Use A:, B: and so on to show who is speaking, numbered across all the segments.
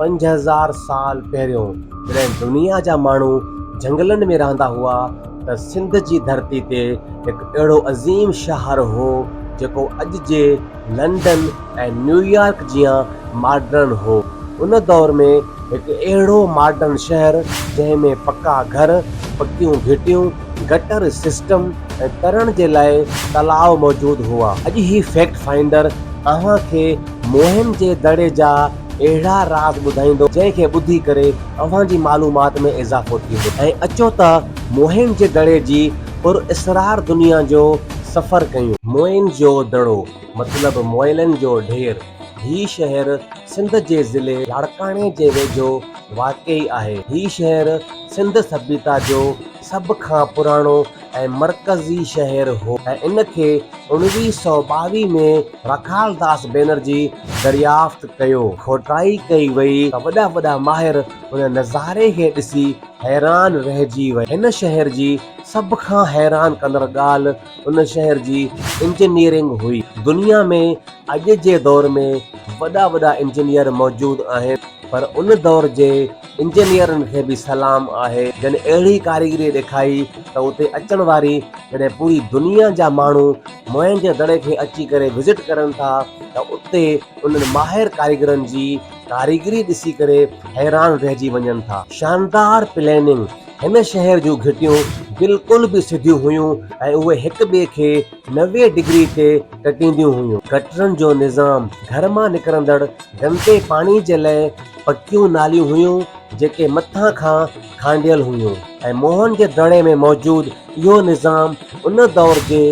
A: 5000 साल पहिरियों जॾहिं दुनिया जा माण्हू जंगलनि में रहंदा हुआ त सिंध जी धरती ते हिकु अहिड़ो अज़ीम शहर हो जेको अॼु जे लंडन ऐं न्यूयॉर्क जीअं मॉडर्न हो। उन दौर में हिकु अहिड़ो मॉडर्न शहर जंहिं में पक्का घर, पकियूं भिटियूं, गटर सिस्टम ऐं तरण जे लाइ तलाव मौजूदु हुआ। अॼु ही फैक्ट फाइंडर अव्हां खे मोहन जे दड़े जा अहिड़ा राज़ ॿुधाईंदो जंहिंखे ॿुधी करे अव्हां जी मालूमात में इज़ाफ़ो थींदो। ऐं अचो त मोहन जे दड़े जी पुरअसरार दुनिया जो सफ़र कयूं। मोइन जो दड़ो मतिलबु मोइलनि जो ढेर। ही शहर सिंध जे ज़िले लाड़काने जे वेझो वाक़ई आहे। ही शहर सिंध सभ्यता जो सभ खां पुराणो ऐं मरकज़ी शहर हो ऐं इन खे 1922 में रखाल दास बैनर्जी दरियाफ़्त कयो। खोटाई कई वई त वॾा वॾा माहिर उन नज़ारे खे ॾिसी हैरान रहिजी विया। हिन शहर जी सभ खां हैरान कंदड़ ॻाल्हि उन शहर जी इंजीनियरिंग हुई। दुनिया में अॼु जे दौर में वॾा वॾा इंजीनियर मौजूदु आहिनि, पर उन दौर जे इंजीनियरनि खे बि सलाम आहे जन अहिड़ी कारीगरी ॾेखारी त उते अचण वारी जॾहिं पूरी दुनिया जा माण्हू मोहन जे दड़े खे अची करे विज़िट करनि था त उते उन्हनि माहिर कारीगरनि जी कारीगरी ॾिसी करे हैरान रहिजी वञनि था। शानदार प्लैनिंग। हिन शहर जूं घिटियूं बिल्कुलु बि सिधियूं हुयूं ऐं उहे हिक ॿिए खे 90 डिग्री ते कटींदियूं हुयूं। गटरनि जो निज़ाम, घर मां निकिरंदड़ गंदे पाणी जे लाइ पकियूं नालियूं हुयूं जेके मथां खां खांडियल हुयूं ऐं मोहन जे दड़े में मौजूदु इहो निज़ाम उन दौर जे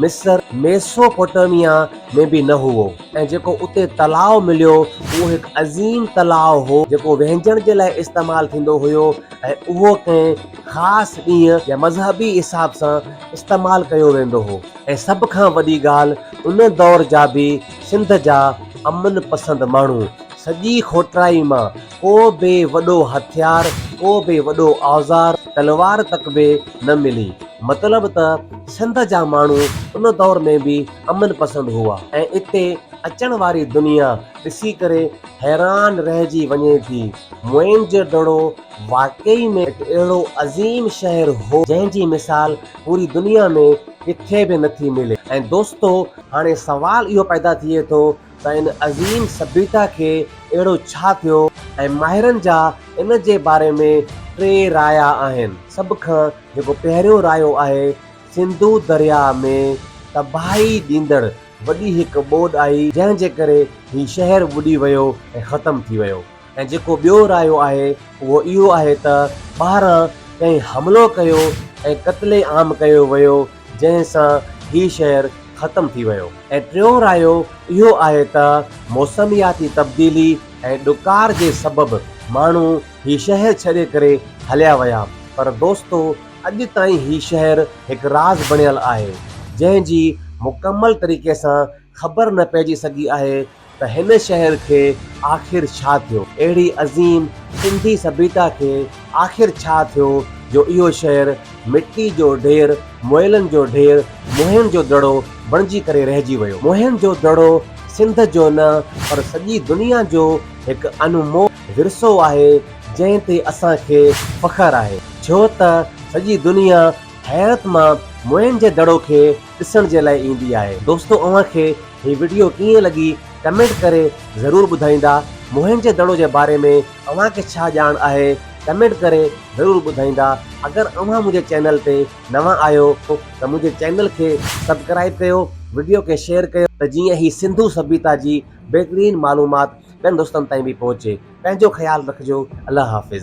A: मिस्र मेसोपोटामिया में बि न हुओ। ऐं जेको उते तलाव मिलियो उहो हिकु अज़ीम तलाव हो जेको वहिंजण जे लाइ इस्तेमालु थींदो हुयो ऐं उहो कंहिं ख़ासि ॾींहं या मज़हबी हिसाब सां इस्तेमालु कयो वेंदो हो। ऐं सभ खां वॾी ॻाल्हि उन दौर जा बि सिंध जा अमन पसंद माण्हू सॼी खोटराई मां को बि वॾो हथियार, को बि वॾो औज़ार, तलवार तक बि न मिली। मतिलब त सिंध जा माण्हू उन दौर में बि अमन पसंद हुआ ऐं इते अचण वारी दुनिया ॾिसी करे हैरान रहिजी वञे थी। मोइन जो दड़ो वाकई में हिकु अहिड़ो अज़ीम शहर हो जंहिंजी मिसाल पूरी दुनिया में किथे बि नथी मिले। ऐं दोस्तो, हाणे सवाल इहो पैदा थिए थो त इन अज़ीम सभ्यता खे अहिड़ो छा थियो ऐं माहिरनि जा इन जे बारे में 3 राया आहिनि। सभ खां जेको पहिरियों रायो आहे, सिंधु दरिया में तबाही ॾींदड़ वॾी हिकु ॿोॾि आई जंहिं जे करे ही शहर ॿुॾी वियो ऐं ख़तमु थी वियो। ऐं जेको ॿियो रायो आहे उहो इहो आहे त ॿाहिरां कंहिं हमिलो कयो ऐं क़त्ले आम कयो वियो जंहिं सां ही शहर ख़तमु थी वियो। ऐं टियों रायो इहो आहे त मौसमियाती तब्दीली ऐं ॾुकार जे सबबि माण्हू ही शहर छॾे करे हलिया विया। पर दोस्तो, अॼु ताईं ही शहर हिकु राज़ बणियल आहे जंहिंजी मुकमल तरीक़े सां ख़बर न पइजी सघी आहे त हिन शहर खे आख़िर छा थियो। अहिड़ी अज़ीम सिंधी सभ्यता खे आख़िर छा थियो जो इहो शहर मिट्टी जो ढेर, मोइलनि जो ढेर, मोहन जो दड़ो बणिजी करे रहिजी वियो। मोहन जो दड़ो सिंध जो न पर सॼी दुनिया जो हिकु अनमोल विरसो आहे जंहिं ते असांखे फ़ख़्रु आहे, छो त सॼी दुनिया हैरत मां मोहन जे दड़ो खे ॾिसण जे लाइ ईंदी आहे। दोस्तो, अव्हांखे ही वीडियो कीअं लॻी कमेंट करे ज़रूरु ॿुधाईंदा। मोहन जे दड़ो जे बारे में अव्हांखे छा ॼाण आहे कमेंट करे ज़रूरु ॿुधाईंदा। अगरि अव्हां मुंहिंजे चैनल ते नवां आहियो त मुंहिंजे चैनल खे सब्सक्राइब कयो, वीडियो खे शेयर कयो त जीअं ही सिंधु सभ्यता जी बहितरीन मालूमात ॿियनि दोस्तनि ताईं बि पहुचे। पंहिंजो ख़्यालु रखिजो। अल्लाह हाफ़िज़।